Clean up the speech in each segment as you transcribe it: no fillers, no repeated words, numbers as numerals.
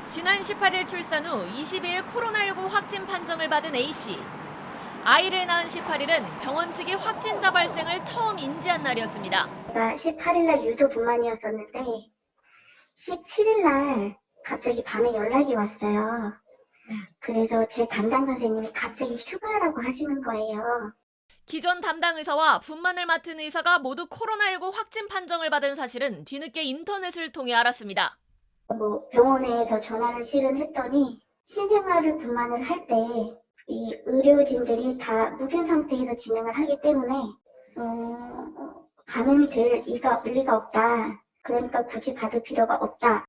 지난 18일 출산 후 22일 코로나19 확진 판정을 받은 A씨. 아이를 낳은 18일은 병원 측이 확진자 발생을 처음 인지한 날이었습니다. 제가 18일날 유도 분만이었었는데 17일날 갑자기 밤에 연락이 왔어요. 그래서 제 담당 선생님이 갑자기 휴가라고 하시는 거예요. 기존 담당 의사와 분만을 맡은 의사가 모두 코로나19 확진 판정을 받은 사실은 뒤늦게 인터넷을 통해 알았습니다. 병원에서 전화를 실은 했더니 신생아를 분만을 할 때 이 의료진들이 다 묵인 상태에서 진행을 하기 때문에 감염이 될 리가 없다. 그러니까 굳이 받을 필요가 없다.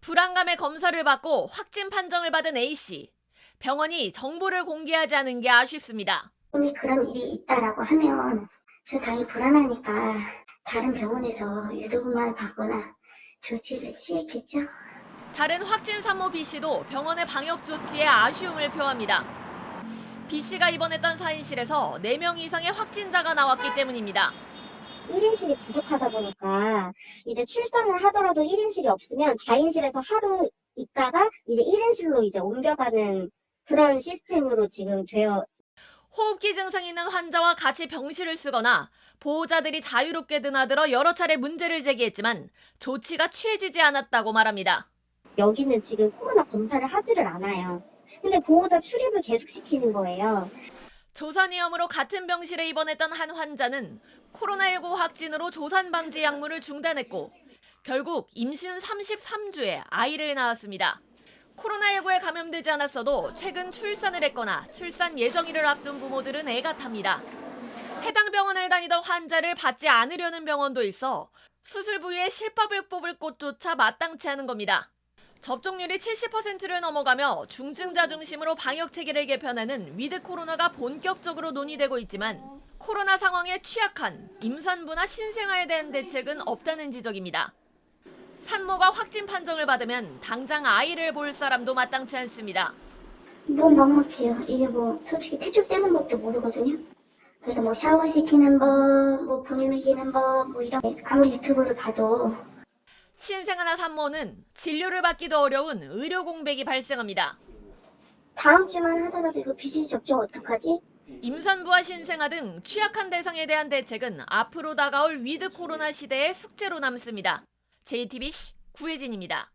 불안감에 검사를 받고 확진 판정을 받은 A씨. 병원이 정보를 공개하지 않은 게 아쉽습니다. 이미 그런 일이 있다라고 하면 저 당연히 불안하니까 다른 병원에서 유도분만을 받거나 조치를 취했겠죠. 다른 확진 산모 B씨도 병원의 방역 조치에 아쉬움을 표합니다. B씨가 입원했던 사인실에서 4명 이상의 확진자가 나왔기 때문입니다. 1인실이 부족하다 보니까 이제 출산을 하더라도 1인실이 없으면 다인실에서 하루 있다가 이제 1인실로 이제 옮겨가는 그런 시스템으로 지금 되어. 호흡기 증상 있는 환자와 같이 병실을 쓰거나 보호자들이 자유롭게 드나들어 여러 차례 문제를 제기했지만 조치가 취해지지 않았다고 말합니다. 여기는 지금 코로나 검사를 하지를 않아요. 근데 보호자 출입을 계속 시키는 거예요. 조산위험으로 같은 병실에 입원했던 한 환자는 코로나19 확진으로 조산 방지 약물을 중단했고 결국 임신 33주에 아이를 낳았습니다. 코로나19에 감염되지 않았어도 최근 출산을 했거나 출산 예정일을 앞둔 부모들은 애가 탑니다. 해당 병원을 다니던 환자를 받지 않으려는 병원도 있어 수술 부위에 실밥을 뽑을 곳조차 마땅치 않은 겁니다. 접종률이 70%를 넘어가며 중증자 중심으로 방역 체계를 개편하는 위드 코로나가 본격적으로 논의되고 있지만 코로나 상황에 취약한 임산부나 신생아에 대한 대책은 없다는 지적입니다. 산모가 확진 판정을 받으면 당장 아이를 볼 사람도 마땅치 않습니다. 너무 막막해요. 이게 솔직히 태축되는 법도 모르거든요. 그래서 샤워시키는 법, 분유 먹이는 법, 이런 아무리 유튜브를 봐도 신생아나 산모는 진료를 받기도 어려운 의료 공백이 발생합니다. 다음 주만 하더라도 이거 BCG 접종 어떡하지? 임산부와 신생아 등 취약한 대상에 대한 대책은 앞으로 다가올 위드 코로나 시대의 숙제로 남습니다. JTBC 구혜진입니다.